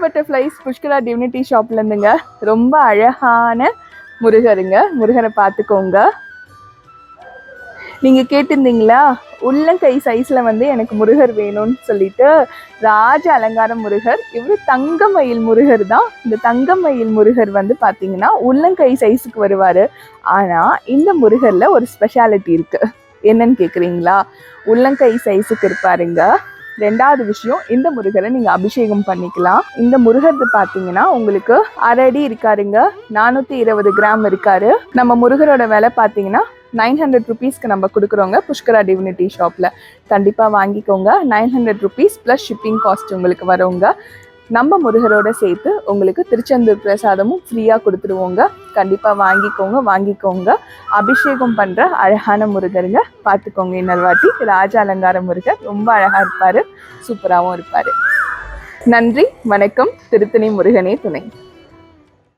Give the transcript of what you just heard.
Butterflies Pushkara divinity ஷாப்ல இருந்துங்க. ரொம்ப அழகான முருகருங்க. முருகரை பார்த்துக்கோங்க. நீங்க கேட்டிருந்தீங்களா உள்ளங்கை சைஸ்ல வந்து எனக்கு முருகர் வேணும்னு சொல்லிட்டு. ராஜ அலங்கார முருகர். இவரு தங்கமயில் முருகர் தான். இந்த தங்கமயில் முருகர் வந்து பாத்தீங்கன்னா உள்ளங்கை சைஸுக்கு வருவாரு. ஆனா இந்த முருகர்ல ஒரு ஸ்பெஷாலிட்டி இருக்கு. என்னன்னு கேக்குறீங்களா? உள்ளங்கை சைஸுக்கு இருப்பாருங்க. ரெண்டாவது விஷயம், இந்த முருகரை நீங்க அபிஷேகம் பண்ணிக்கலாம். இந்த முருகர் பாத்தீங்கன்னா உங்களுக்கு 1/2 அடி இருக்காருங்க. 420 கிராம் இருக்காரு. நம்ம முருகரோட விலை பாத்தீங்கன்னா 900 rupeesக்கு நம்ம கொடுக்குறோங்க புஷ்கரா டிவினிட்டி ஷாப்ல. கண்டிப்பா வாங்கிக்கோங்க. 900 rupees ப்ளஸ் ஷிப்பிங் காஸ்ட் உங்களுக்கு வருங்க. நம்ம முருகரோட சேர்த்து உங்களுக்கு திருச்செந்தூர் பிரசாதமும் ஃப்ரீயாக கொடுத்துருவோங்க. கண்டிப்பாக வாங்கிக்கோங்க. அபிஷேகம் பண்ணுற அழகான முருகருங்க. பார்த்துக்கோங்க. இன்னொரு வாட்டி ராஜ அலங்கார முருகர் ரொம்ப அழகாக இருப்பார், சூப்பராகவும் இருப்பார். நன்றி, வணக்கம். திருத்தணி முருகனே துணை.